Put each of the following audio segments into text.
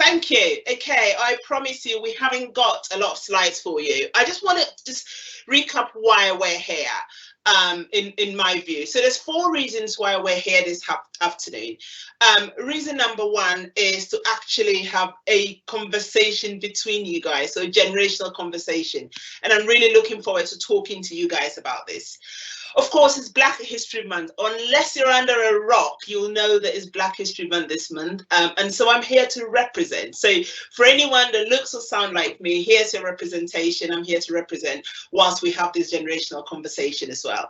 Thank you. Okay, I promise you we haven't got a lot of slides for you. I just want to just recap why we're here, in my view. So there's 4 reasons why we're here this afternoon. Reason number 1 is to actually have a conversation between you guys, so a generational conversation. And I'm really looking forward to talking to you guys about this. Of course, it's Black History Month. Unless you're under a rock, you'll know that it's Black History Month this month. And so I'm here to represent. So for anyone that looks or sound like me, here's your representation. I'm here to represent whilst we have this generational conversation as well.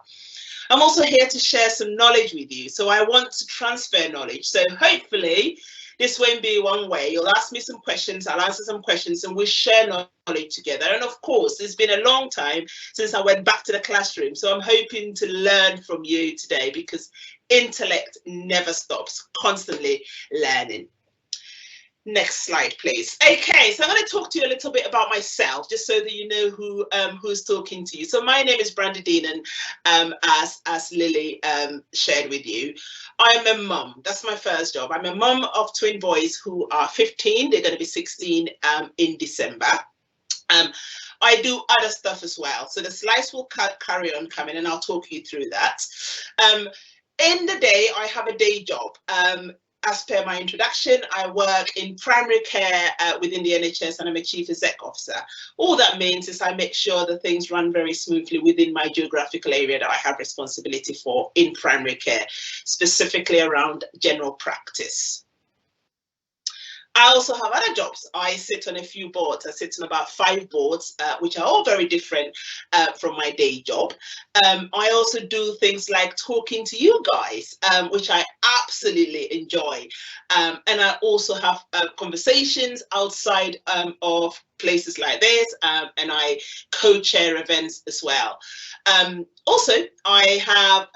I'm also here to share some knowledge with you. So I want to transfer knowledge. So hopefully this won't be one way. You'll ask me some questions, I'll answer some questions, and we'll share knowledge together. And of course, it's been a long time since I went back to the classroom. So I'm hoping to learn from you today, because intellect never stops, constantly learning. Next slide, please. Okay, so I'm going to talk to you a little bit about myself, just so that you know who's talking to you. So my name is Brandie Deignan, as Lily shared with you. I'm a mum. That's my first job. I'm a mum of twin boys who are 15. They're going to be 16 in December. I do other stuff as well. So the slides will carry on coming, and I'll talk you through that. In the day, I have a day job. As per my introduction, I work in primary care within the NHS, and I'm a chief exec officer. All that means is I make sure that things run very smoothly within my geographical area that I have responsibility for in primary care, specifically around general practice. I also have other jobs. I sit on a few boards. I sit on about 5 boards, which are all very different from my day job. I also do things like talking to you guys, which I absolutely enjoy. And I also have conversations outside of places like this, and I co-chair events as well. Also, I have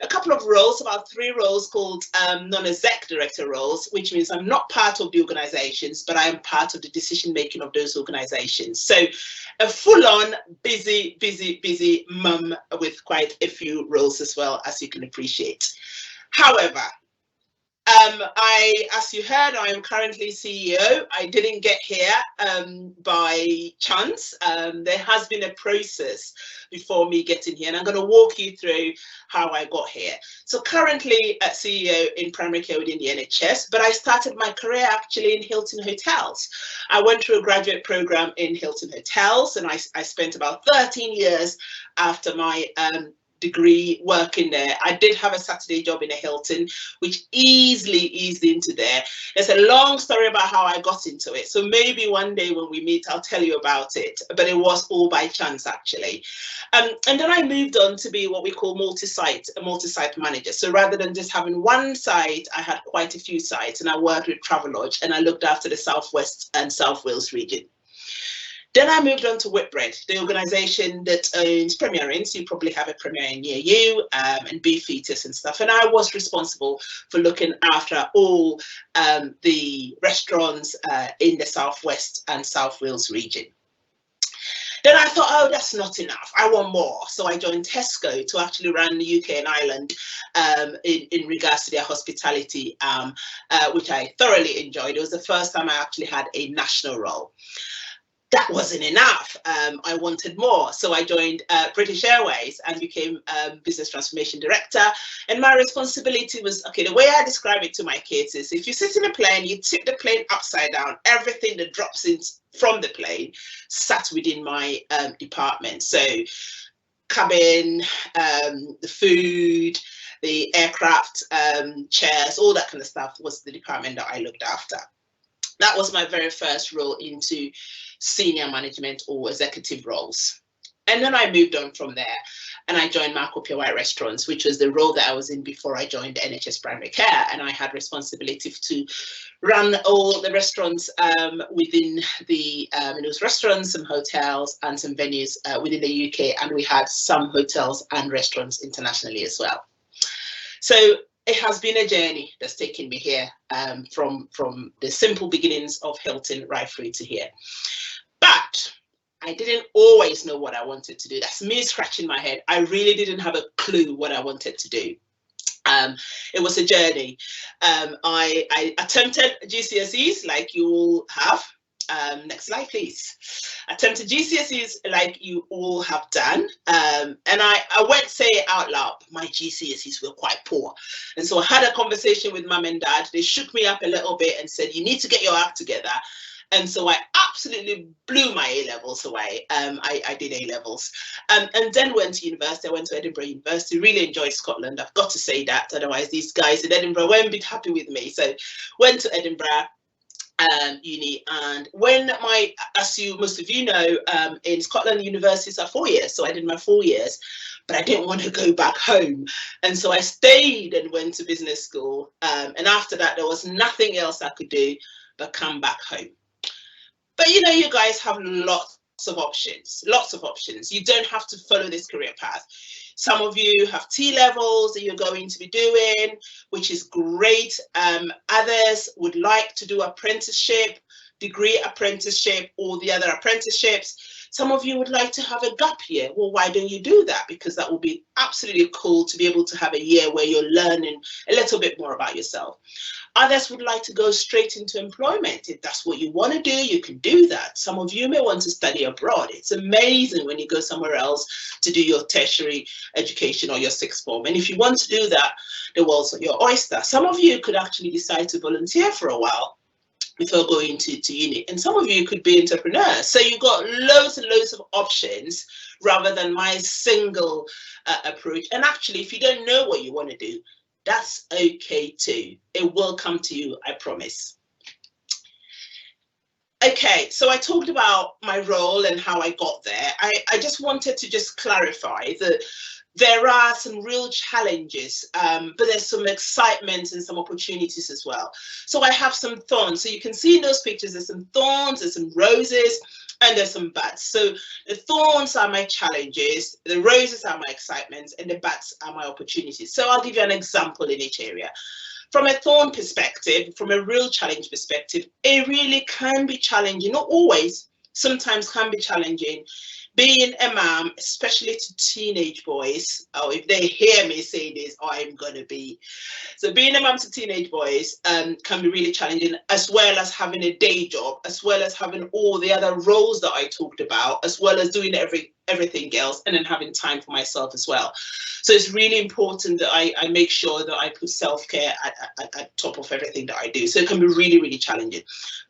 a couple of roles, about 3 roles called non-exec director roles, which means I'm not part of the organizations, but I am part of the decision making of those organizations. So a full-on busy mum with quite a few roles as well, as you can appreciate. However, as you heard, I am currently CEO. I didn't get here by chance. There has been a process before me getting here, and I'm going to walk you through how I got here. So currently at CEO in primary care within the NHS, but I started my career actually in Hilton Hotels. I went through a graduate program in Hilton Hotels, and I spent about 13 years after my degree working there. I did have a Saturday job in a Hilton, which easily eased into there. There's a long story about how I got into it. So maybe one day when we meet, I'll tell you about it. But it was all by chance, actually. And then I moved on to be what we call a multi-site manager. So rather than just having one site, I had quite a few sites, and I worked with Travelodge, and I looked after the Southwest and South Wales region. Then I moved on to Whitbread, the organisation that owns Premier Inns. You probably have a Premier Inn near you, and Beefeaters and stuff. And I was responsible for looking after all the restaurants in the Southwest and South Wales region. Then I thought, oh, that's not enough. I want more. So I joined Tesco to actually run the UK and Ireland in regards to their hospitality, which I thoroughly enjoyed. It was the first time I actually had a national role. That wasn't enough. I wanted more. So I joined British Airways and became business transformation director. And my responsibility was, okay, the way I describe it to my kids is, if you sit in a plane, you tip the plane upside down, everything that drops in from the plane sat within my department. So cabin, the food, the aircraft, chairs, all that kind of stuff was the department that I looked after. That was my very first role into senior management or executive roles. And then I moved on from there, and I joined Marco Pia White Restaurants, which was the role that I was in before I joined the NHS Primary Care. And I had responsibility to run all the restaurants within the, those restaurants, some hotels and some venues within the UK. And we had some hotels and restaurants internationally as well. So it has been a journey that's taken me here, from the simple beginnings of Hilton right through to here. But I didn't always know what I wanted to do. That's me scratching my head. I really didn't have a clue what I wanted to do. It was a journey. I attempted GCSEs like you all have. Next slide, please. Attempted GCSEs like you all have done. And I won't say it out loud, but my GCSEs were quite poor. And so I had a conversation with mum and dad. They shook me up a little bit and said, you need to get your act together. And so I absolutely blew my A-levels away. I did A-levels and then went to university. I went to Edinburgh University, really enjoyed Scotland. I've got to say that, otherwise these guys in Edinburgh won't be happy with me. So went to Edinburgh uni, and when as most of you know, in Scotland, universities are 4 years. So I did my 4 years, but I didn't want to go back home. And so I stayed and went to business school. And after that, there was nothing else I could do but come back home. But you know, you guys have lots of options. You don't have to follow this career path. Some of you have T-levels that you're going to be doing, which is great. Others would like to do apprenticeship, degree apprenticeship, or the other apprenticeships. Some of you would like to have a gap year. Well, why don't you do that? Because that will be absolutely cool to be able to have a year where you're learning a little bit more about yourself. Others would like to go straight into employment. If that's what you want to do, you can do that. Some of you may want to study abroad. It's amazing when you go somewhere else to do your tertiary education or your sixth form. And if you want to do that, the world's your oyster. Some of you could actually decide to volunteer for a while before going to uni. And some of you could be entrepreneurs. So you've got loads and loads of options rather than my single approach. And actually, if you don't know what you want to do, that's okay too. It will come to you, I promise. Okay, so I talked about my role and how I got there. I just wanted to just clarify that there are some real challenges, but there's some excitement and some opportunities as well. So I have some thorns. So you can see in those pictures, there's some thorns, there's some roses, and there's some buds. So the thorns are my challenges, the roses are my excitements, and the buds are my opportunities. So I'll give you an example in each area. From a thorn perspective, from a real challenge perspective, it really can be challenging, not always, sometimes can be challenging. Being a mom, especially to teenage boys, oh, if they hear me say this, I'm gonna be. So being a mom to teenage boys can be really challenging, as well as having a day job, as well as having all the other roles that I talked about, as well as doing everything else, and then having time for myself as well. So it's really important that I make sure that I put self-care at top of everything that I do. So it can be really, really challenging.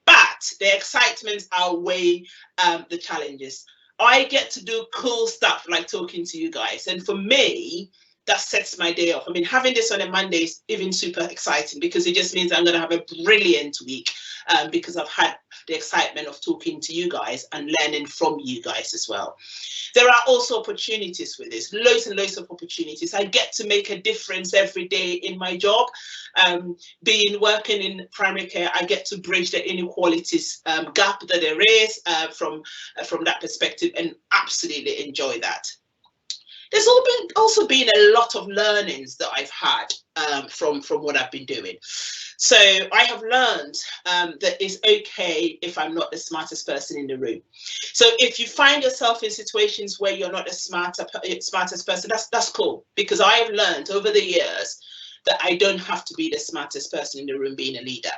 But the excitements outweigh the challenges. I get to do cool stuff like talking to you guys. And for me, that sets my day off. I mean, having this on a Monday is even super exciting because it just means I'm going to have a brilliant week because I've had the excitement of talking to you guys and learning from you guys as well. There are also opportunities with this, loads and loads of opportunities. I get to make a difference every day in my job. Working in primary care, I get to bridge the inequalities gap that there is from that perspective, and absolutely enjoy that. There's also been a lot of learnings that I've had from what I've been doing. So I have learned that it's okay if I'm not the smartest person in the room. So if you find yourself in situations where you're not the smartest person, that's cool, because I have learned over the years that I don't have to be the smartest person in the room being a leader.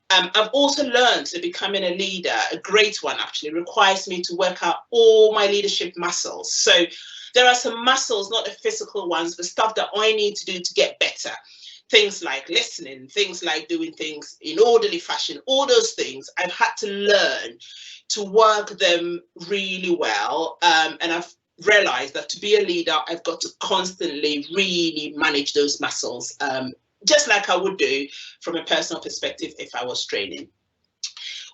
I've also learned that becoming a leader, a great one actually, requires me to work out all my leadership muscles. So there are some muscles, not the physical ones, but stuff that I need to do to get better. Things like listening, things like doing things in orderly fashion, all those things I've had to learn to work them really well. And I've realized that to be a leader, I've got to constantly really manage those muscles, just like I would do from a personal perspective if I was training.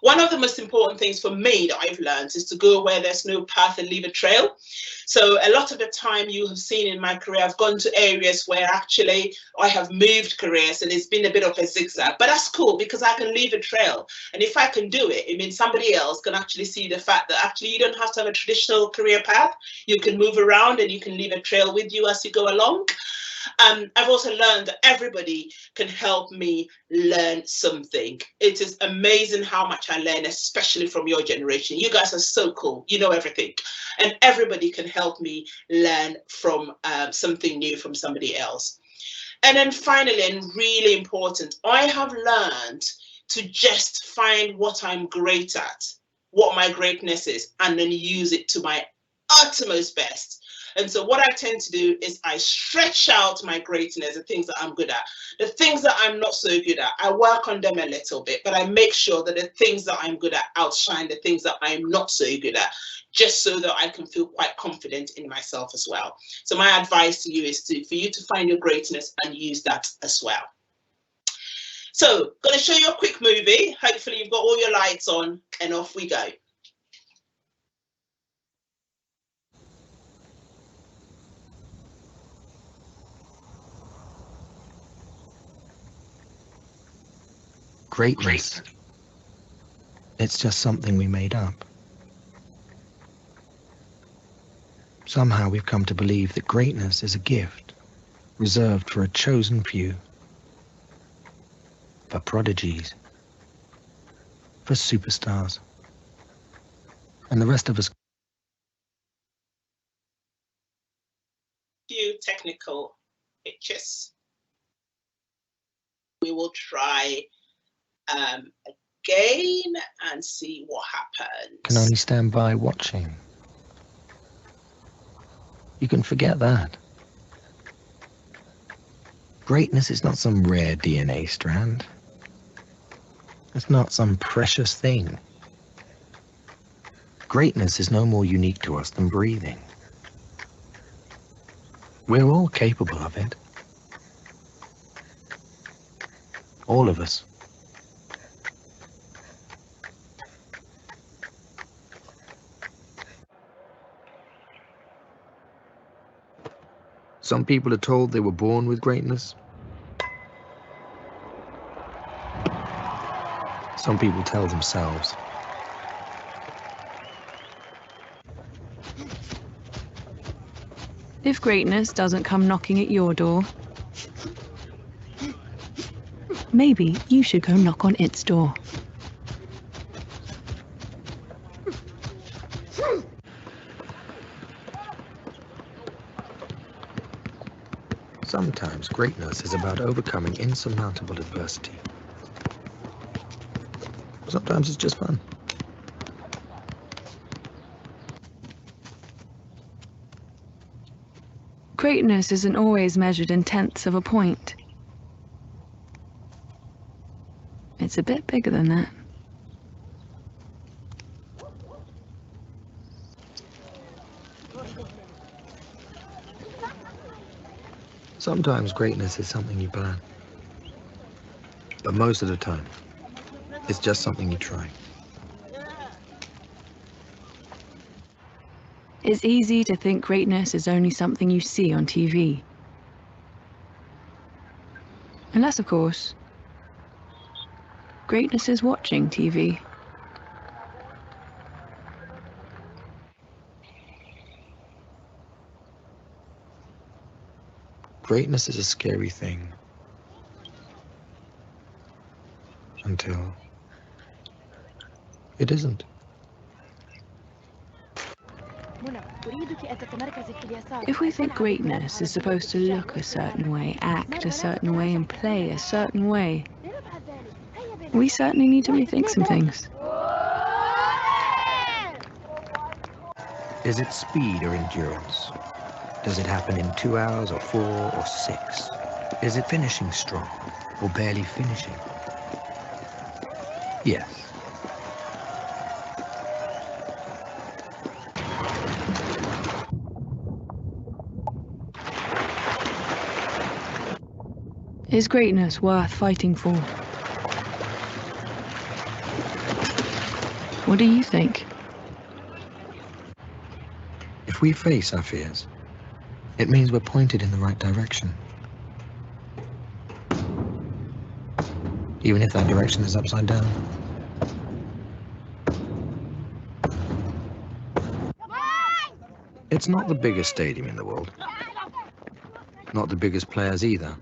One of the most important things for me that I've learned is to go where there's no path and leave a trail. So a lot of the time you have seen in my career, I've gone to areas where actually I have moved careers and it's been a bit of a zigzag, but that's cool because I can leave a trail. And if I can do it, it means somebody else can actually see the fact that actually you don't have to have a traditional career path. You can move around and you can leave a trail with you as you go along. I've also learned that everybody can help me learn something. It is amazing how much I learn, especially from your generation. You guys are so cool. You know everything. And everybody can help me learn from something new from somebody else. And then finally, and really important, I have learned to just find what I'm great at, what my greatness is, and then use it to my uttermost best. And so what I tend to do is I stretch out my greatness, the things that I'm good at. The things that I'm not so good at, I work on them a little bit, but I make sure that the things that I'm good at outshine the things that I'm not so good at, just so that I can feel quite confident in myself as well. So my advice to you is for you to find your greatness and use that as well. So, going to show you a quick movie. Hopefully you've got all your lights on, and off we go. Greatness. It's just something we made up. Somehow we've come to believe that greatness is a gift reserved for a chosen few, for prodigies, for superstars, and the rest of us. Few technical pictures. We will try again and see what happens. Can only stand by watching. You can forget that. Greatness is not some rare DNA strand. It's not some precious thing. Greatness is no more unique to us than breathing. We're all capable of it. All of us. Some people are told they were born with greatness. Some people tell themselves. If greatness doesn't come knocking at your door, maybe you should go knock on its door. Sometimes greatness is about overcoming insurmountable adversity. Sometimes it's just fun. Greatness isn't always measured in tenths of a point. It's a bit bigger than that. Sometimes greatness is something you plan. But most of the time, it's just something you try. It's easy to think greatness is only something you see on TV. Unless, of course, greatness is watching TV. Greatness is a scary thing. Until it isn't. If we think greatness is supposed to look a certain way, act a certain way, and play a certain way, we certainly need to rethink some things. Is it speed or endurance? Does it happen in 2 hours or 4 or 6? Is it finishing strong or barely finishing? Yes. Is greatness worth fighting for? What do you think? If we face our fears, it means we're pointed in the right direction. Even if that direction is upside down. It's not the biggest stadium in the world. Not the biggest players either.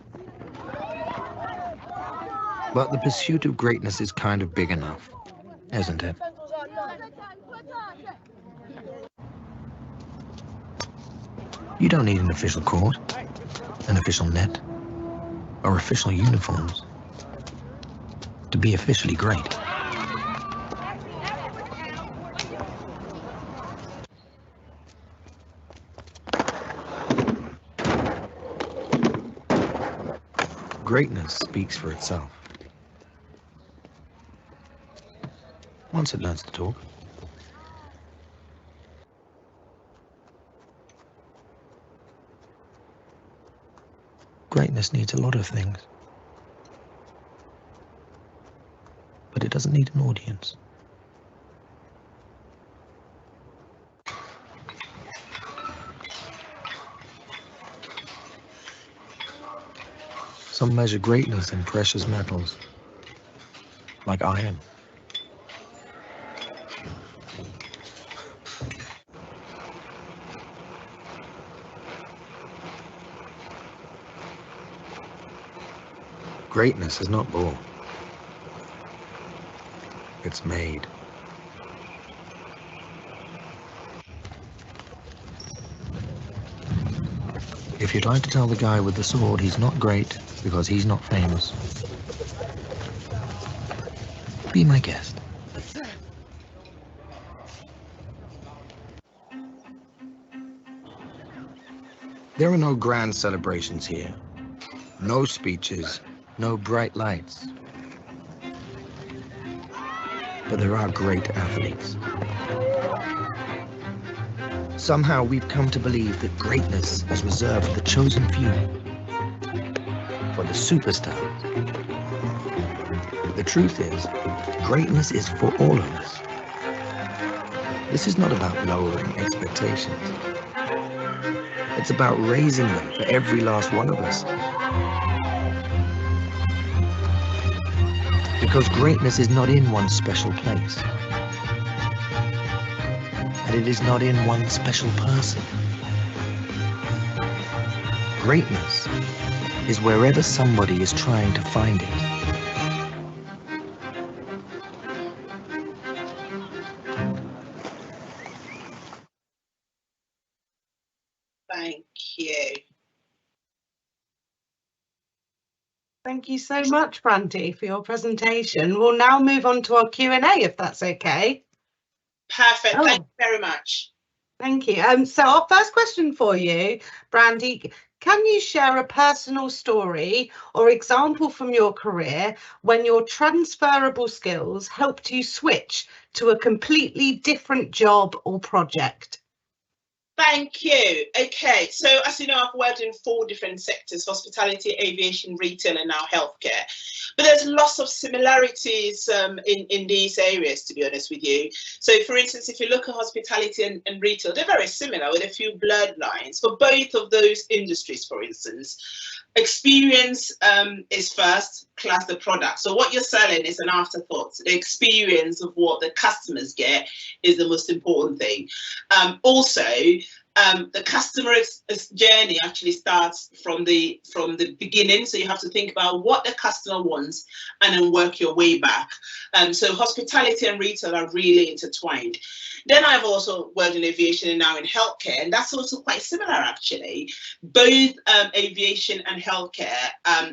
But the pursuit of greatness is kind of big enough, isn't it? You don't need an official court, an official net, or official uniforms to be officially great. Greatness speaks for itself. Once it learns to talk. Greatness needs a lot of things. But it doesn't need an audience. Some measure greatness in precious metals, like iron. Greatness is not born. It's made. If you're trying to tell the guy with the sword he's not great because he's not famous, be my guest. There are no grand celebrations here. No speeches, no bright lights. But there are great athletes. Somehow we've come to believe that greatness is reserved for the chosen few, for the superstars. The truth is, greatness is for all of us. This is not about lowering expectations. It's about raising them for every last one of us. Because greatness is not in one special place. And it is not in one special person. Greatness is wherever somebody is trying to find it. Thank you. Thank you so much, Brandie, for your presentation. We'll now move on to our Q&A, if that's okay. Perfect. Thank you very much. Thank you. So our first question for you, Brandie, can you share a personal story or example from your career when your transferable skills helped you switch to a completely different job or project? Thank you. Okay, so as you know, I've worked in 4 different sectors: hospitality, aviation, retail, and now healthcare. But there's lots of similarities in these areas, to be honest with you. So for instance, if you look at hospitality and retail, they're very similar with a few blurred lines. For both of those industries, for instance, experience is first, class the product. So what you're selling is an afterthought. So the experience of what the customers get is the most important thing. Also, the customer journey actually starts from the beginning. So you have to think about what the customer wants and then work your way back. So hospitality and retail are really intertwined. Then I've also worked in aviation and now in healthcare, and that's also quite similar actually. Both aviation and healthcare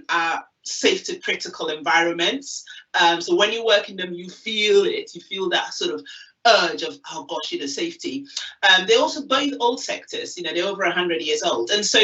are safety critical environments. So when you work in them, you feel it, you feel that sort of urge of, oh gosh, you know, safety. They're also both old sectors, you know, they're over 100 years old. And so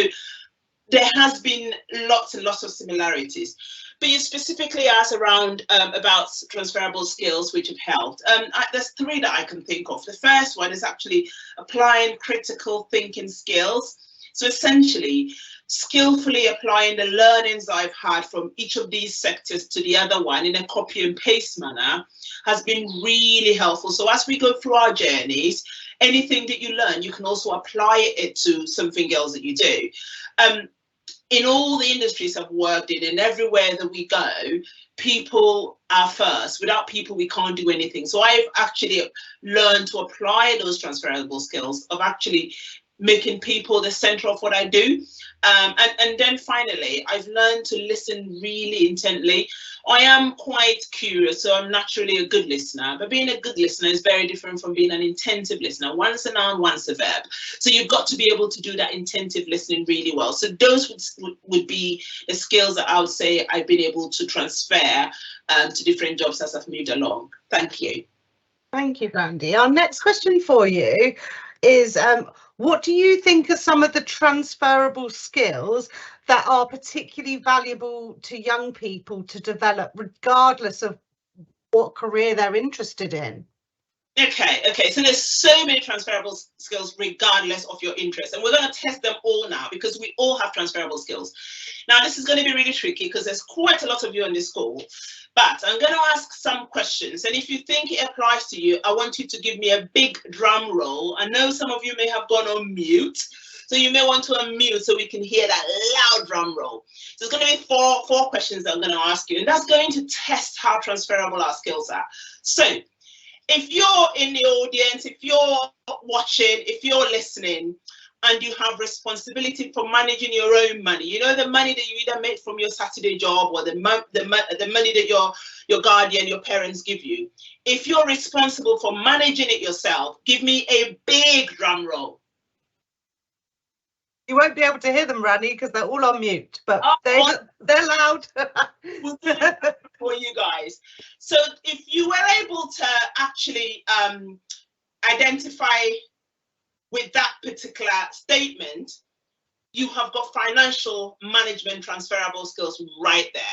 there has been lots and lots of similarities. But you specifically asked around about transferable skills which have helped. There's 3 that I can think of. The first one is actually applying critical thinking skills. So essentially, skillfully applying the learnings I've had from each of these sectors to the other one in a copy and paste manner has been really helpful. So as we go through our journeys, anything that you learn, you can also apply it to something else that you do. In all the industries I've worked in and everywhere that we go, people are first. Without people, we can't do anything. So I've actually learned to apply those transferable skills of actually making people the center of what I do. And then finally, I've learned to listen really intently. I am quite curious, so I'm naturally a good listener, but being a good listener is very different from being an intensive listener. One's a noun, one's a verb. So you've got to be able to do that intensive listening really well. So those would be the skills that I would say I've been able to transfer to different jobs as I've moved along. Thank you. Thank you, Brandie. Our next question for you is, what do you think are some of the transferable skills that are particularly valuable to young people to develop, regardless of what career they're interested in? Okay, so there's so many transferable skills regardless of your interest, and we're going to test them all now because we all have transferable skills. Now, this is going to be really tricky because there's quite a lot of you in this call, but I'm going to ask some questions, and if you think it applies to you, I want you to give me a big drum roll. I know some of you may have gone on mute, so you may want to unmute so we can hear that loud drum roll. So there's going to be four questions that I'm going to ask you, and that's going to test how transferable our skills are. So if you're in the audience, if you're watching, if you're listening, and you have responsibility for managing your own money, you know, the money that you either make from your Saturday job or the money that your guardian, your parents give you. If you're responsible for managing it yourself, give me a big drum roll. You won't be able to hear them, Brandie, because they're all on mute, but they're loud. We'll do it for you guys. So if you were able to actually identify with that particular statement, you have got financial management transferable skills right there.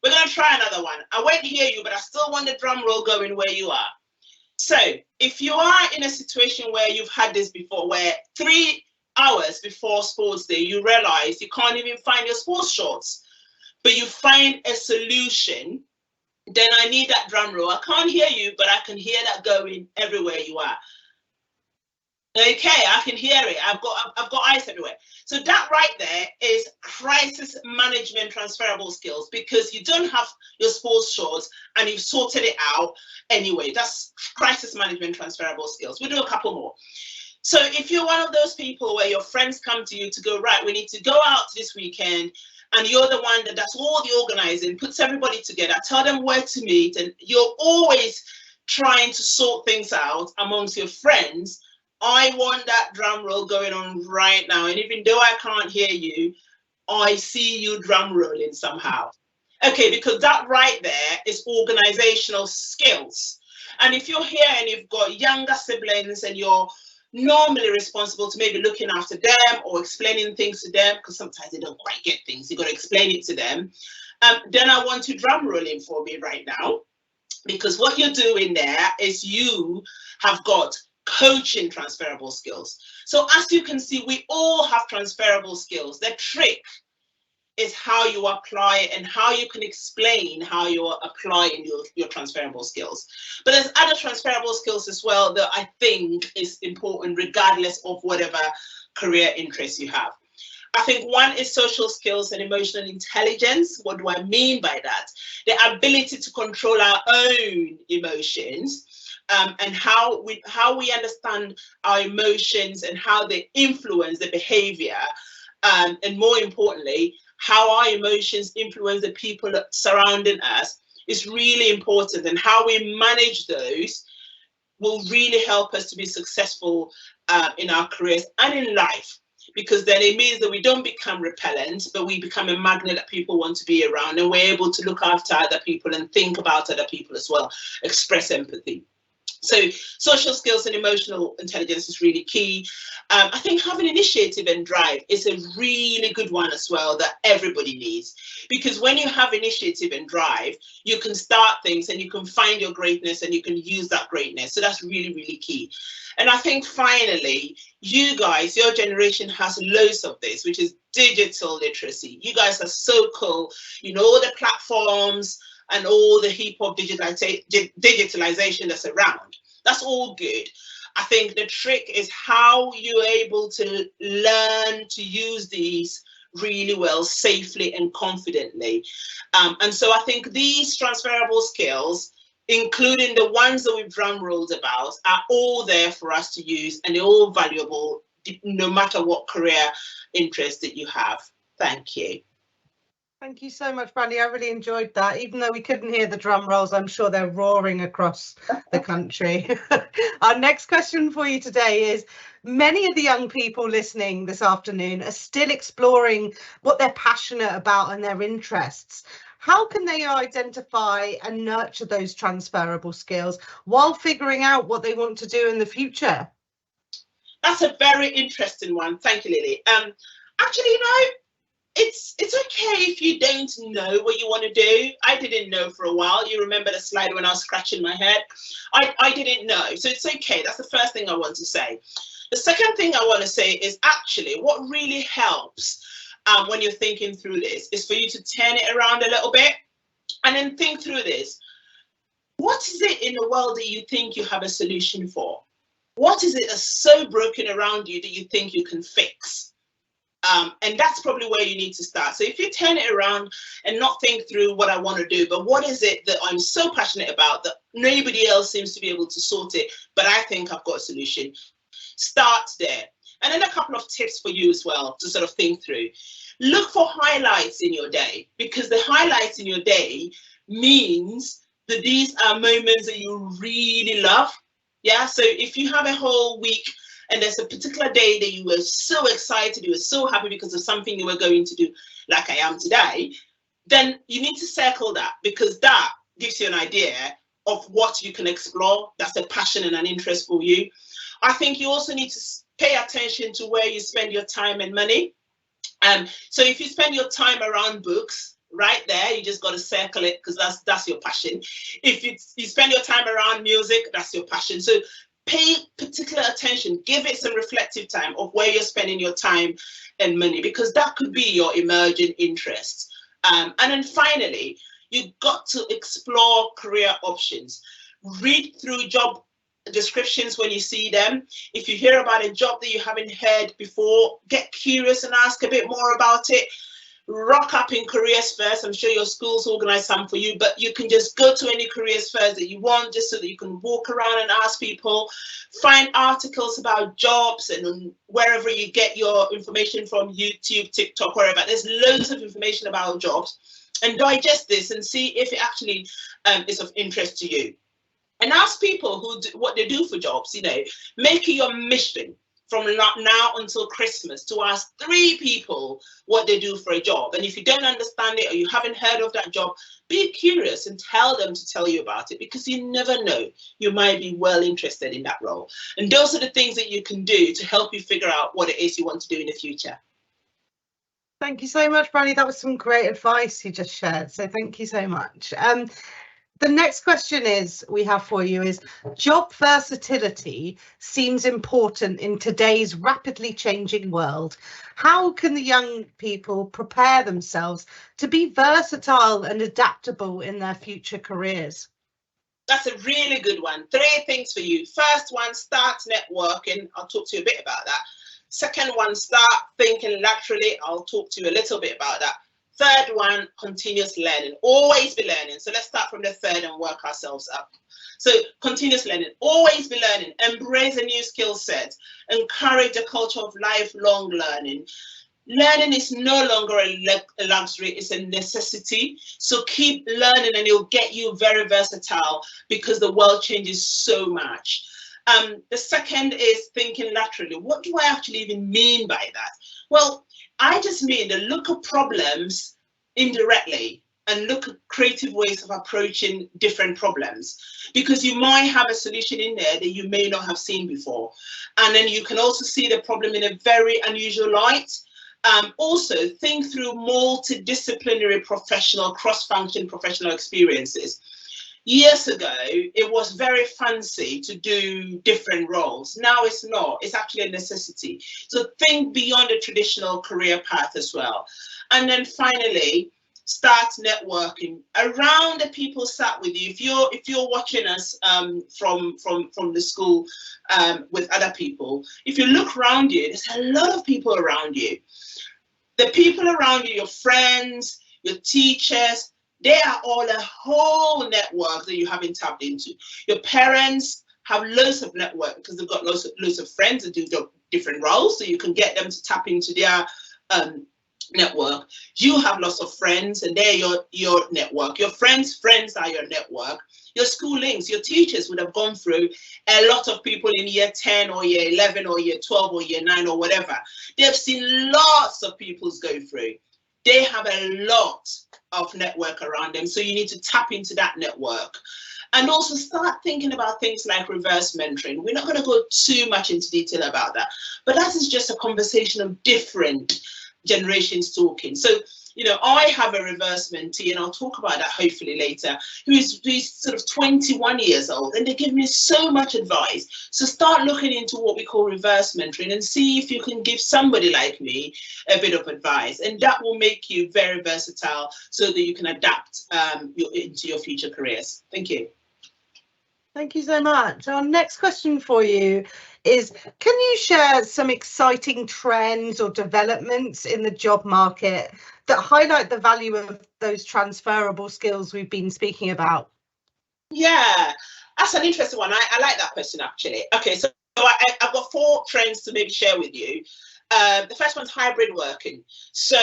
We're going to try another one. I won't hear you, but I still want the drum roll going where you are. So if you are in a situation where you've had this before, where 3 hours before sports day, you realize you can't even find your sports shorts, but you find a solution, then I need that drum roll. I can't hear you, but I can hear that going everywhere you are. Okay, I can hear it. I've got eyes everywhere. So that right there is crisis management transferable skills, because you don't have your sports shorts and you've sorted it out anyway. That's crisis management transferable skills. We'll do a couple more. So if you're one of those people where your friends come to you to go, right, we need to go out this weekend, and you're the one that does all the organizing, puts everybody together, tell them where to meet, and you're always trying to sort things out amongst your friends, I want that drum roll going on right now. And even though I can't hear you, I see you drum rolling somehow. Okay, because that right there is organizational skills. And if you're here and you've got younger siblings and you're normally responsible to maybe looking after them or explaining things to them, because sometimes they don't quite get things, you've got to explain it to them, then I want you drum rolling for me right now, because what you're doing there is you have got coaching transferable skills. So as you can see, we all have transferable skills. The trick is how you apply it and how you can explain how you're applying your transferable skills. But there's other transferable skills as well that I think is important regardless of whatever career interests you have. I think one is social skills and emotional intelligence. What do I mean by that? The ability to control our own emotions, and how we understand our emotions and how they influence the behavior, and more importantly, how our emotions influence the people surrounding us is really important, and how we manage those will really help us to be successful in our careers and in life, because then it means that we don't become repellent, but we become a magnet that people want to be around, and we're able to look after other people and think about other people as well, express empathy. So social skills and emotional intelligence is really key. I think having initiative and drive is a really good one as well that everybody needs, because when you have initiative and drive, you can start things and you can find your greatness and you can use that greatness. So that's really, really key. And I think finally, you guys, your generation has loads of this, which is digital literacy. You guys are so cool. You know, all the platforms and all the heap of digitalization that's around. That's all good. I think the trick is how you're able to learn to use these really well, safely and confidently. And so I think these transferable skills, including the ones that we've drum rolled about, are all there for us to use, and they're all valuable no matter what career interest that you have. Thank you. Thank you so much, Brandie. I really enjoyed that. Even though we couldn't hear the drum rolls, I'm sure they're roaring across the country. Our next question for you today is, many of the young people listening this afternoon are still exploring what they're passionate about and their interests. How can they identify and nurture those transferable skills while figuring out what they want to do in the future? That's a very interesting one. Thank you, Lily. Actually, it's okay if you don't know what you want to do. I didn't know for a while. You remember the slide when I was scratching my head? I didn't know. So it's okay. That's the first thing I want to say. The second thing I want to say is actually what really helps when you're thinking through this is for you to turn it around a little bit and then think through this. What is it in the world that you think you have a solution for? What is it that's so broken around you that you think you can fix? And that's probably where you need to start. So if you turn it around and not think through what I want to do, but what is it that I'm so passionate about that nobody else seems to be able to sort it, but I think I've got a solution, start there. And then a couple of tips for you as well to sort of think through. Look for highlights in your day, because the highlights in your day means that these are moments that you really love. Yeah, so if you have a whole week and there's a particular day that you were so excited, you were so happy because of something you were going to do, like I am today, then you need to circle that, because that gives you an idea of what you can explore. That's a passion and an interest for you. I think you also need to pay attention to where you spend your time and money. So if you spend your time around books, right there, you just got to circle it, because that's your passion. If you spend your time around music, that's your passion. So pay particular attention, give it some reflective time of where you're spending your time and money, because that could be your emerging interests. And then finally, you've got to explore career options. Read through job descriptions when you see them. If you hear about a job that you haven't heard before, get curious and ask a bit more about it. Rock up in careers fairs. I'm sure your schools organize some for you, but you can just go to any careers fairs that you want, just so that you can walk around and ask people. Find articles about jobs, and wherever you get your information from, YouTube, TikTok, wherever. There's loads of information about jobs, and digest this and see if it actually is of interest to you. And ask people who what they do for jobs. Make it your mission from now until Christmas to ask 3 people what they do for a job. And if you don't understand it or you haven't heard of that job, be curious and tell them to tell you about it, because you never know, you might be well interested in that role. And those are the things that you can do to help you figure out what it is you want to do in the future. Thank you so much, Brandie. That was some great advice you just shared. So thank you so much. The next question we have for you is, job versatility seems important in today's rapidly changing world. How can the young people prepare themselves to be versatile and adaptable in their future careers? That's a really good one. 3 things for you. First one, start networking. I'll talk to you a bit about that. Second one, start thinking laterally. I'll talk to you a little bit about that. Third one, continuous learning. Always be learning. So let's start from the third and work ourselves up. So continuous learning, always be learning. Embrace a new skill set. Encourage a culture of lifelong learning. Learning is no longer a luxury, it's a necessity. So keep learning and it'll get you very versatile, because the world changes so much. The second is thinking laterally. What do I actually even mean by that? Well, I just mean to look at problems indirectly and look at creative ways of approaching different problems, because you might have a solution in there that you may not have seen before. And then you can also see the problem in a very unusual light. Also, think through multidisciplinary professional, cross-function professional experiences. Years ago, it was very fancy to do different roles. Now it's not. It's actually a necessity. So think beyond the traditional career path as well. And then finally, start networking around the people sat with you. If you're watching us from the school with other people, if you look around you, there's a lot of people around you. The people around you, your friends, your teachers, they are all a whole network that you haven't tapped into. Your parents have loads of network because they've got loads of friends that do different roles, so you can get them to tap into their network. You have lots of friends and they're your network. Your friends are your network. Your school links, your teachers would have gone through a lot of people in year 10 or year 11 or year 12 or year 9 or whatever. They've seen lots of pupils go through. They have a lot of network around them, so you need to tap into that network. And also start thinking about things like reverse mentoring. We're not going to go too much into detail about that, but that is just a conversation of different generations talking. So, you know, I have a reverse mentee, and I'll talk about that hopefully later, who's sort of 21 years old, and they give me so much advice. So start looking into what we call reverse mentoring and see if you can give somebody like me a bit of advice, and that will make you very versatile so that you can adapt into your future careers. Thank you. Thank you so much. Our next question for you is, can you share some exciting trends or developments in the job market that highlight the value of those transferable skills we've been speaking about? Yeah, that's an interesting one. I like that question, actually. Okay, so I've got 4 trends to maybe share with you. The first one's hybrid working. So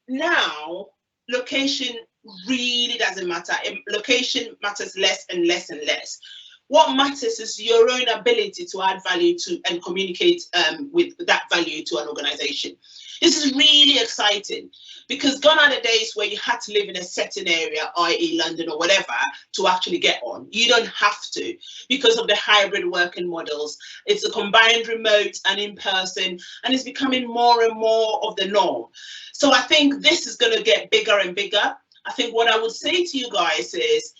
now location really doesn't matter. Location matters less and less and less. What matters is your own ability to add value to and communicate with that value to an organization. This is really exciting because gone are the days where you had to live in a certain area, i.e. London or whatever, to actually get on. You don't have to because of the hybrid working models. It's a combined remote and in-person, and it's becoming more and more of the norm. So I think this is going to get bigger and bigger. I think what I would say to you guys is,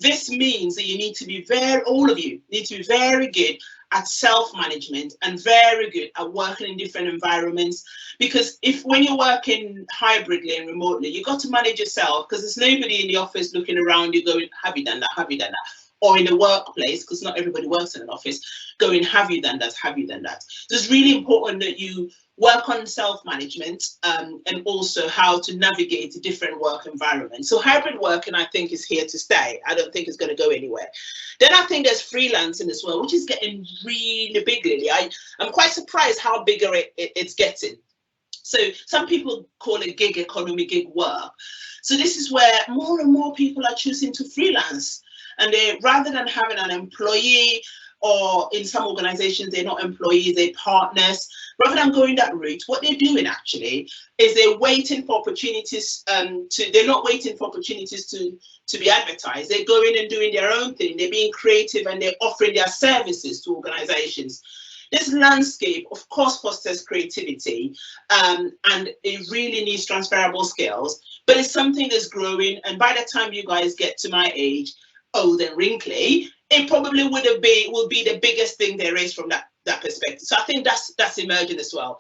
this means that you need to be all of you need to be very good at self-management and very good at working in different environments, because when you're working hybridly and remotely, you've got to manage yourself, because there's nobody in the office looking around you going, have you done that, have you done that? Or in the workplace, because not everybody works in an office, going, have you done that, have you done that? So it's really important that you work on self-management and also how to navigate a different work environment. So hybrid working, I think, is here to stay. I don't think it's going to go anywhere. Then I think there's freelancing as well, which is getting really big, Lily. I'm quite surprised how bigger it's getting. So some people call it gig economy, gig work. So this is where more and more people are choosing to freelance. And they, rather than having an employee, or in some organizations, they're not employees, they're partners. Rather than going that route, what they're doing actually is they're waiting for opportunities they're not waiting for opportunities to be advertised. They're going and doing their own thing. They're being creative and they're offering their services to organizations. This landscape, of course, fosters creativity, and it really needs transferable skills, but it's something that's growing. And by the time you guys get to my age, old and wrinkly, it probably will be the biggest thing there is from that perspective. So I think that's emerging as well.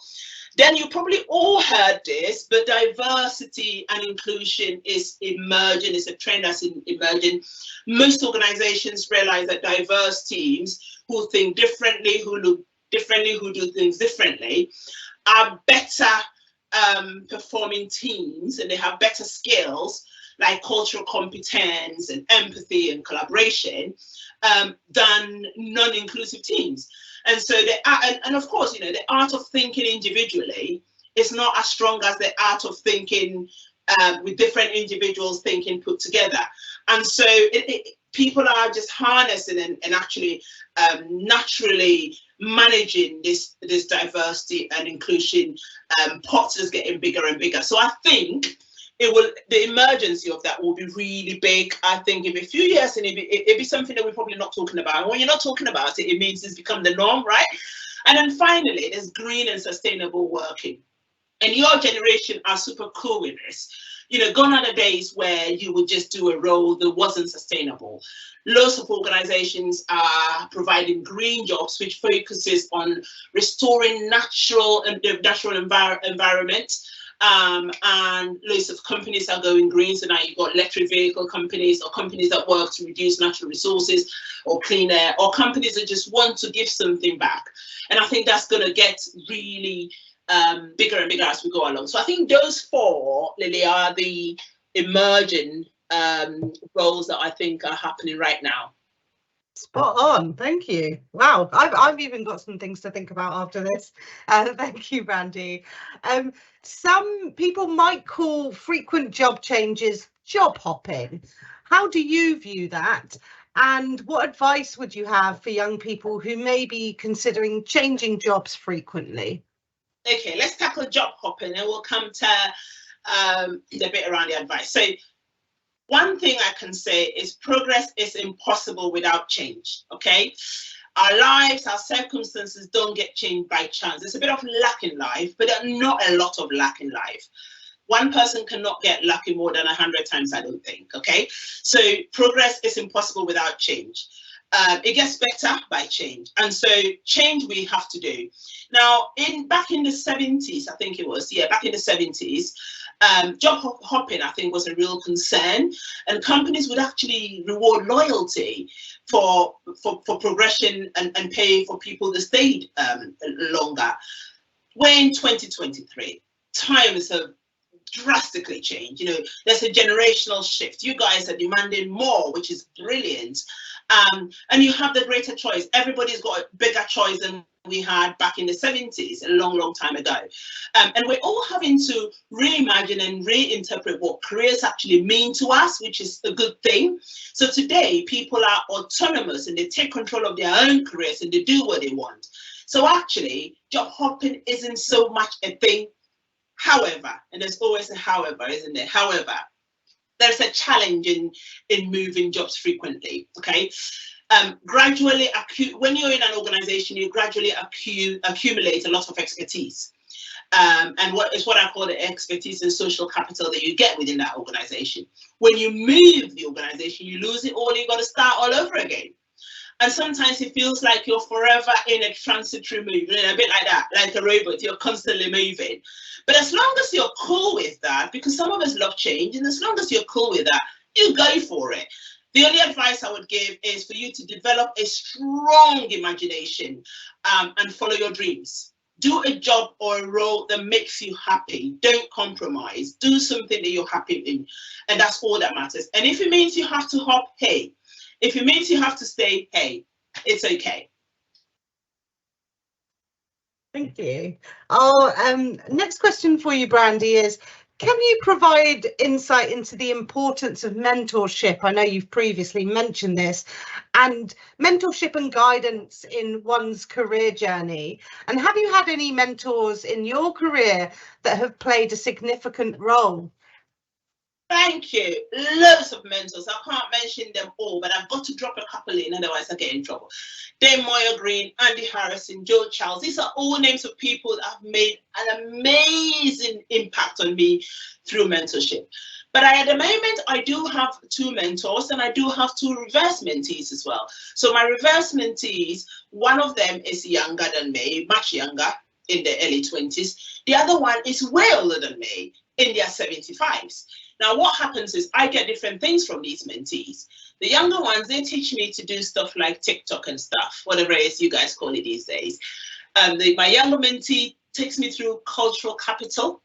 Then you probably all heard this, but diversity and inclusion is emerging. It's a trend that's emerging. Most organizations realize that diverse teams who think differently, who look differently, who do things differently, are better performing teams, and they have better skills like cultural competence and empathy and collaboration than non-inclusive teams. And so and of course, you know, the art of thinking individually is not as strong as the art of thinking with different individuals thinking put together. And so people are just harnessing and actually naturally managing this diversity and inclusion pot is getting bigger and bigger. So I think the emergence of that will be really big. I think in a few years, and it'll be something that we're probably not talking about. And when you're not talking about it, it means it's become the norm, right? And then finally, there's green and sustainable working. And your generation are super cool with this. You know, gone are the days where you would just do a role that wasn't sustainable. Lots of organizations are providing green jobs, which focuses on restoring natural environment. And loads of companies are going green. So now you've got electric vehicle companies, or companies that work to reduce natural resources or clean air, or companies that just want to give something back. And I think that's going to get really bigger and bigger as we go along. So I think those 4, Lily, are the emerging roles that I think are happening right now. Spot on. Thank you. Wow, I've even got some things to think about after this. Thank you, Brandie. Some people might call frequent job changes job hopping. How do you view that? And what advice would you have for young people who may be considering changing jobs frequently? Okay, let's tackle job hopping and we'll come to the bit around the advice. So one thing I can say is progress is impossible without change, okay? Our lives, our circumstances don't get changed by chance. There's a bit of luck in life, but not a lot of luck in life. One person cannot get lucky more than 100 times, I don't think, okay? So progress is impossible without change. It gets better by change. And so change we have to do. Now, back in the 70s, I think it was, back in the 70s, job hopping, I think, was a real concern, and companies would actually reward loyalty for progression and pay for people that stayed longer. We're in 2023. Times have drastically changed. You know, there's a generational shift. You guys are demanding more, which is brilliant. And you have the greater choice. Everybody's got a bigger choice than we had back in the 70s, a long, long time ago. And we're all having to reimagine and reinterpret what careers actually mean to us, which is a good thing. So today, people are autonomous and they take control of their own careers and they do what they want. So actually, job hopping isn't so much a thing. However, and there's always a however, isn't there? However, there's a challenge in moving jobs frequently, okay? Gradually, when you're in an organization, you gradually accumulate a lot of expertise. And what I call the expertise and social capital that you get within that organization. When you move the organization, you lose it all, you got to start all over again. And sometimes it feels like you're forever in a transitory movement, a bit like that, like a robot, you're constantly moving. But as long as you're cool with that, because some of us love change, and as long as you're cool with that, you go for it. The only advice I would give is for you to develop a strong imagination and follow your dreams. Do a job or a role that makes you happy. Don't compromise. Do something that you're happy in. And that's all that matters. And if it means you have to hop, hey. If it means you have to stay, hey, it's okay. Thank you. Next question for you, Brandie, is can you provide insight into the importance of mentorship? I know you've previously mentioned this, and mentorship and guidance in one's career journey. And have you had any mentors in your career that have played a significant role? Thank you. Loads of mentors. I can't mention them all, but I've got to drop a couple in, otherwise I get in trouble. Dame Moya Green, Andy Harrison, Joe Charles. These are all names of people that have made an amazing impact on me through mentorship. But at the moment, I do have 2 mentors and I do have 2 reverse mentees as well. So my reverse mentees, one of them is younger than me, much younger, in the early 20s. The other one is way older than me, in their 75s. Now, what happens is I get different things from these mentees. The younger ones, they teach me to do stuff like TikTok and stuff, whatever it is you guys call it these days. My younger mentee takes me through cultural capital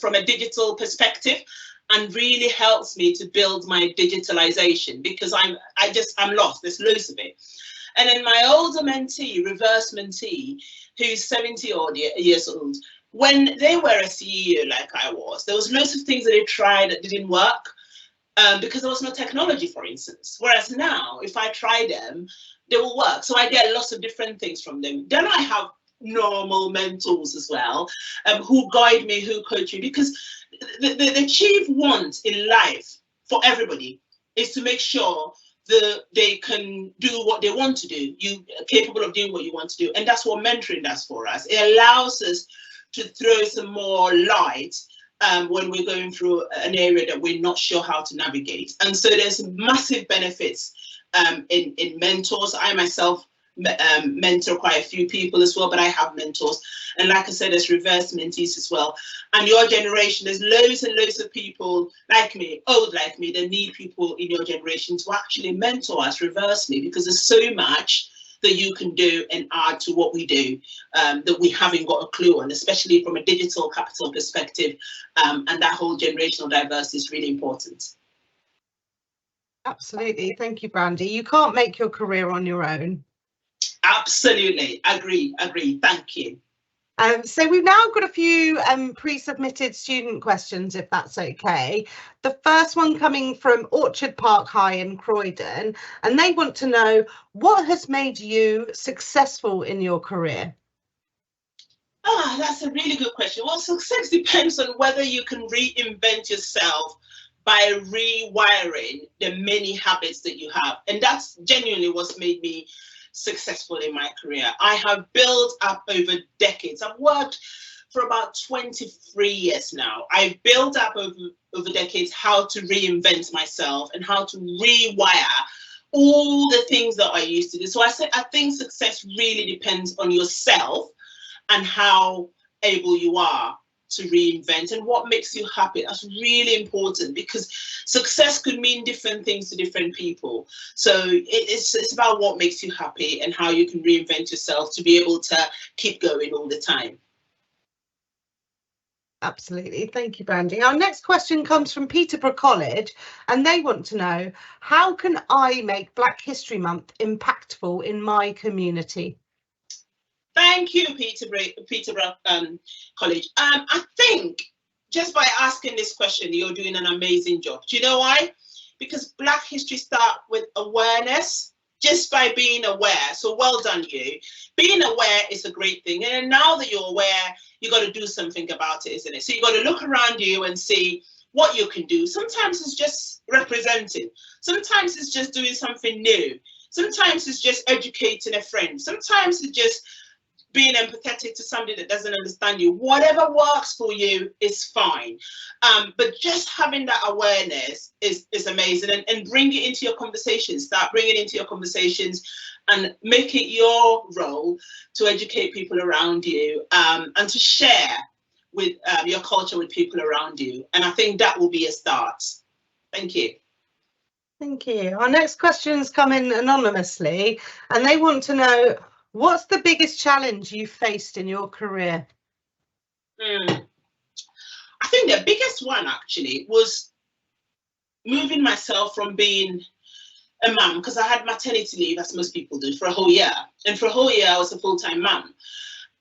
from a digital perspective and really helps me to build my digitalization because I'm lost. There's loads of it. And then my older mentee, reverse mentee, who's 70 odd years old, when they were a CEO like I was, there was loads of things that they tried that didn't work because there was no technology, for instance. Whereas now, if I try them, they will work. So I get lots of different things from them. Then I have normal mentors as well who guide me, who coach me, because the chief want in life for everybody is to make sure that they can do what they want to do. You are capable of doing what you want to do. And that's what mentoring does for us. It allows us to throw some more light when we're going through an area that we're not sure how to navigate. And so there's massive benefits in mentors. I myself mentor quite a few people as well, but I have mentors. And like I said, there's reverse mentees as well. And your generation, there's loads and loads of people like me, old like me, that need people in your generation to actually mentor us, reverse me, because there's so much that you can do and add to what we do that we haven't got a clue on, especially from a digital capital perspective. And that whole generational diversity is really important. Absolutely. Thank you, Brandie. You can't make your career on your own. Absolutely. Agree. Thank you. So we've now got a few pre-submitted student questions, if that's okay. The first one coming from Orchard Park High in Croydon, and they want to know, what has made you successful in your career? That's a really good question. Well, success depends on whether you can reinvent yourself by rewiring the many habits that you have. And that's genuinely what's made me successful in my career. I have built up over decades. I've worked for about 23 years now. I've built up over decades how to reinvent myself and how to rewire all the things that I used to do. So I think success really depends on yourself and how able you are to reinvent and what makes you happy. That's really important, because success could mean different things to different people. So it's about what makes you happy and how you can reinvent yourself to be able to keep going all the time. Absolutely. Thank you, Brandie. Our next question comes from Peterborough College, and they want to know, how can I make Black History Month impactful in my community? Thank you, Peterborough College. I think just by asking this question, you're doing an amazing job. Do you know why? Because Black history starts with awareness, just by being aware. So well done, you. Being aware is a great thing. And now that you're aware, you got to do something about it, isn't it? So you got to look around you and see what you can do. Sometimes it's just representing. Sometimes it's just doing something new. Sometimes it's just educating a friend. Sometimes it's just being empathetic to somebody that doesn't understand you. Whatever works for you is fine. But just having that awareness is amazing, and bring it into your conversations. Start bringing it into your conversations and make it your role to educate people around you, and to share with your culture with people around you. And I think that will be a start. Thank you. Thank you. Our next questions come in anonymously, and they want to know, what's the biggest challenge you faced in your career? I think the biggest one actually was moving myself from being a mum, because I had maternity leave, as most people do, for a whole year. And for a whole year, I was a full-time mum.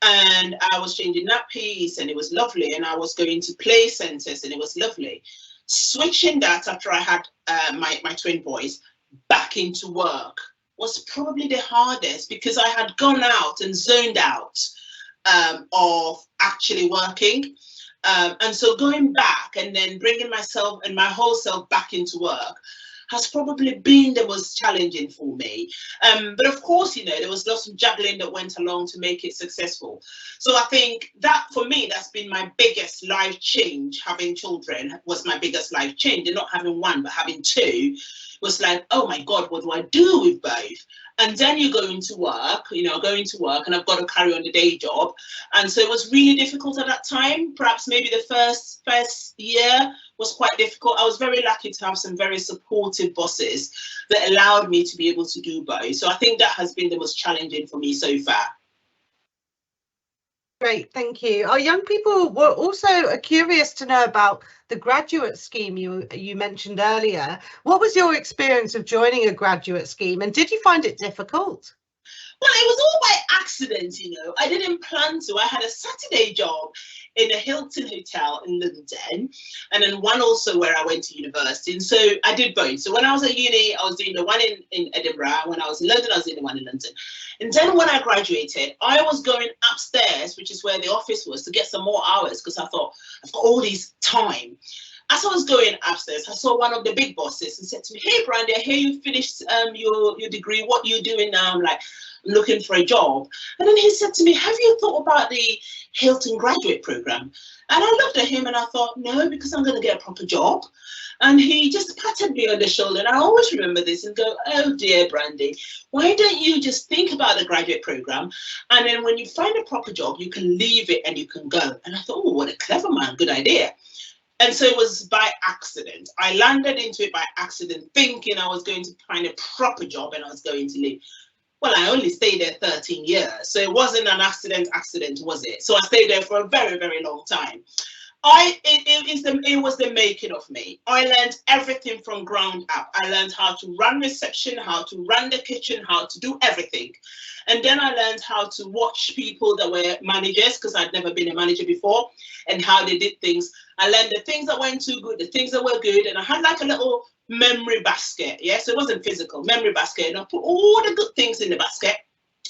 And I was changing nappies, and it was lovely. And I was going to play centres, and it was lovely. Switching that after I had my twin boys back into work was probably the hardest, because I had gone out and zoned out of actually working. And so going back and then bringing myself and my whole self back into work has probably been the most challenging for me. But of course, you know, there was lots of juggling that went along to make it successful. So I think that for me, that's been my biggest life change. Having children was my biggest life change, and not having one, but having two was like, oh my God, what do I do with both? And then you go into work, you know, going to work, and I've got to carry on the day job. And so it was really difficult at that time. Perhaps maybe the first year was quite difficult. I was very lucky to have some very supportive bosses that allowed me to be able to do both. So I think that has been the most challenging for me so far. Great, thank you. Our young people were also curious to know about the graduate scheme you mentioned earlier. What was your experience of joining a graduate scheme, and did you find it difficult? Well, it was all by accident, you know. I didn't plan to. I had a Saturday job in a Hilton hotel in London, and then one also where I went to university. And so I did both. So when I was at uni, I was doing the one in Edinburgh. When I was in London, I was doing the one in London. And then when I graduated, I was going upstairs, which is where the office was, to get some more hours, because I thought, I've got all this time. As I was going upstairs, I saw one of the big bosses and said to me, hey, Brandie, I hear you finished your degree. What are you doing now? I'm like, I'm looking for a job. And then he said to me, have you thought about the Hilton graduate program? And I looked at him and I thought, no, because I'm going to get a proper job. And he just patted me on the shoulder. And I always remember this and go, oh, dear, Brandie, why don't you just think about the graduate program? And then when you find a proper job, you can leave it and you can go. And I thought, oh, what a clever man. Good idea. And so it was by accident. I landed into it by accident, thinking I was going to find a proper job and I was going to leave. Well, I only stayed there 13 years. So it wasn't an accident, was it? So I stayed there for a very, very long time. It was the making of me. I learned everything from ground up. I learned how to run reception, how to run the kitchen, how to do everything. And then I learned how to watch people that were managers, because I'd never been a manager before, and how they did things. I learned the things that weren't too good, the things that were good, and I had like a little memory basket. Yes, it wasn't physical, memory basket, and I put all the good things in the basket.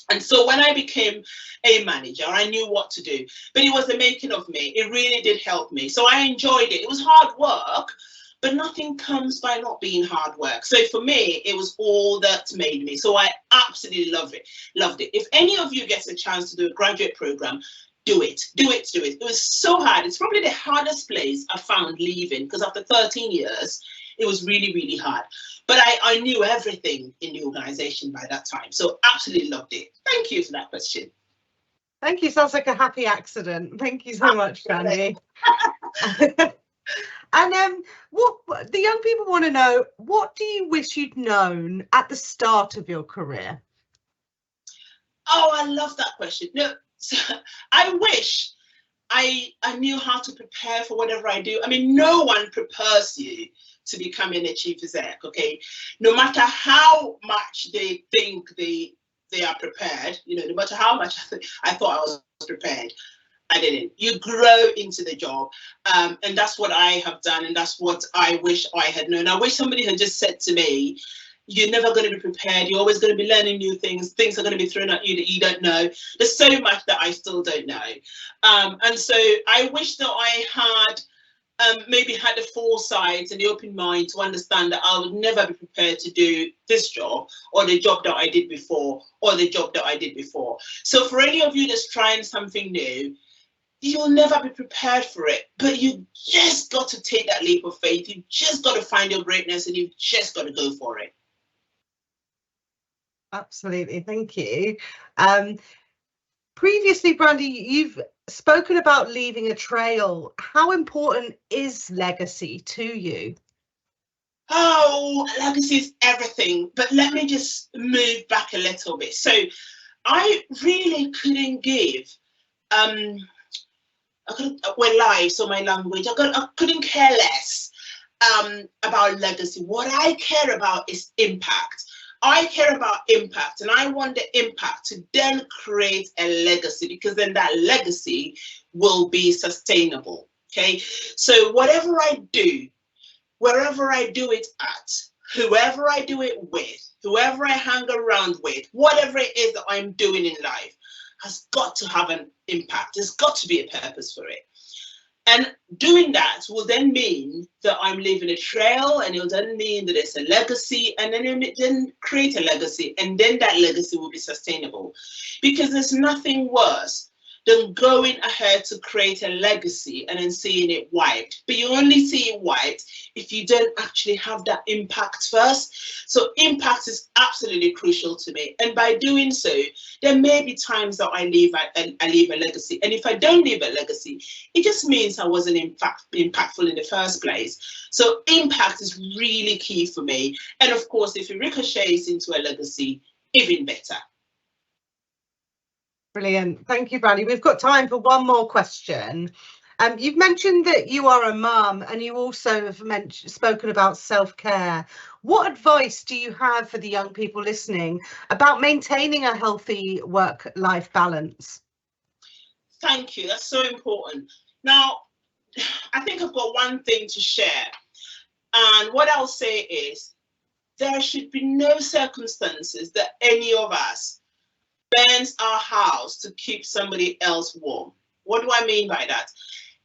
And so when I became a manager, I knew what to do, but it was the making of me. It really did help me. So I enjoyed it. It was hard work, but nothing comes by not being hard work. So for me, it was all that made me. So I absolutely loved it. If any of you gets a chance to do a graduate program, do it. It was so hard. It's probably the hardest place I found leaving, because after 13 years, it was really, really hard. But I knew everything in the organization by that time. So absolutely loved it. Thank you for that question. Thank you. Sounds like a happy accident. Thank you so much, Brandie. And what the young people want to know, what do you wish you'd known at the start of your career? Oh, I love that question. No, so I wish I knew how to prepare for whatever I do. I mean, no one prepares you to becoming a chief exec, okay? No matter how much they think they are prepared, you know, no matter how much I thought I was prepared, I didn't. You grow into the job, and that's what I have done, and that's what I wish I had known. I wish somebody had just said to me, you're never going to be prepared. You're always going to be learning new things. Things are going to be thrown at you that you don't know. There's so much that I still don't know. And so I wish that I had maybe had the foresight and the open mind to understand that I would never be prepared to do this job, or the job that I did before, or the job that I did before. So for any of you that's trying something new, you'll never be prepared for it, but you just got to take that leap of faith. You just got to find your greatness, and you've just got to go for it. Absolutely, thank you. Previously, Brandie, you've spoken about leaving a trail. How important is legacy to you? Oh, legacy is everything. But let me just move back a little bit. So I really couldn't give lives or my language. I couldn't care less about legacy. What I care about is impact. I care about impact, and I want the impact to then create a legacy, because then that legacy will be sustainable. Okay, so whatever I do, wherever I do it at, whoever I do it with, whoever I hang around with, whatever it is that I'm doing in life has got to have an impact. There's got to be a purpose for it. And doing that will then mean that I'm leaving a trail, and it'll then mean that it's a legacy, and then create a legacy, and then that legacy will be sustainable. Because there's nothing worse than going ahead to create a legacy and then seeing it wiped. But you only see it wiped if you don't actually have that impact first. So impact is absolutely crucial to me. And by doing so, there may be times that I leave a legacy. And if I don't leave a legacy, it just means I wasn't impactful in the first place. So impact is really key for me. And of course, if it ricochets into a legacy, even better. Brilliant. Thank you, Brandie. We've got time for one more question. You've mentioned that you are a mum, and you also have spoken about self-care. What advice do you have for the young people listening about maintaining a healthy work-life balance? Thank you. That's so important. Now, I think I've got one thing to share. And what I'll say is, there should be no circumstances that any of us burns our house to keep somebody else warm. What do I mean by that?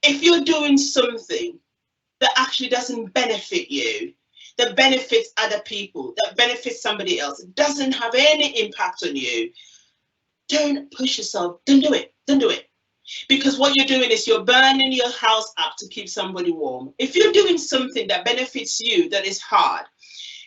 If you're doing something that actually doesn't benefit you, that benefits other people, that benefits somebody else, it doesn't have any impact on you, don't push yourself. Don't do it. Don't do it. Because what you're doing is you're burning your house up to keep somebody warm. If you're doing something that benefits you, that is hard,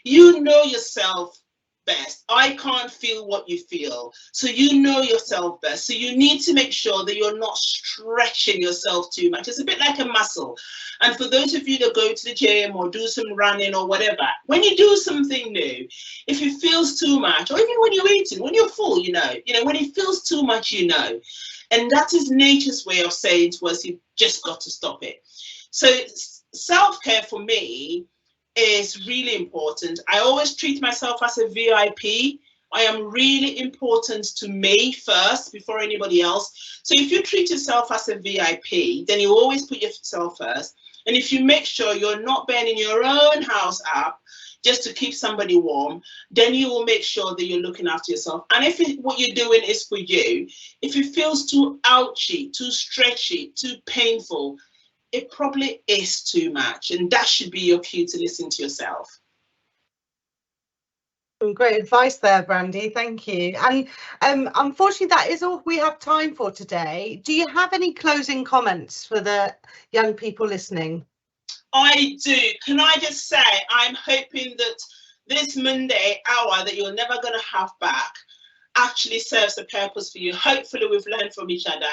you know yourself best. I can't feel what you feel. So you know yourself best. So you need to make sure that you're not stretching yourself too much. It's a bit like a muscle. And for those of you that go to the gym or do some running or whatever, when you do something new, if it feels too much, or even when you're eating, when you're full, you know, when it feels too much, And that is nature's way of saying to us, you've just got to stop it. So self-care for me is really important. I always treat myself as a VIP. I am really important to me first before anybody else. So if you treat yourself as a VIP, then you always put yourself first. And if you make sure you're not burning your own house up just to keep somebody warm, then you will make sure that you're looking after yourself. And if what you're doing is for you, if it feels too ouchy, too stretchy, too painful, it probably is too much. And that should be your cue to listen to yourself. Great advice there, Brandie. Thank you. And unfortunately, that is all we have time for today. Do you have any closing comments for the young people listening? I do. Can I just say, I'm hoping that this Monday hour that you're never going to have back actually serves a purpose for you. Hopefully we've learned from each other.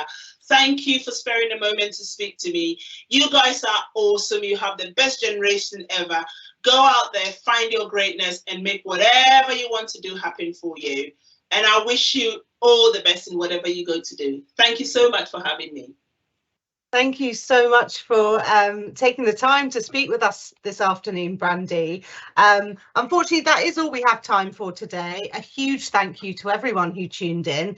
Thank you for sparing a moment to speak to me. You guys are awesome. You have the best generation ever. Go out there, find your greatness, and make whatever you want to do happen for you. And I wish you all the best in whatever you go to do. Thank you so much for having me. Thank you so much for taking the time to speak with us this afternoon, Brandie. Unfortunately, that is all we have time for today. A huge thank you to everyone who tuned in.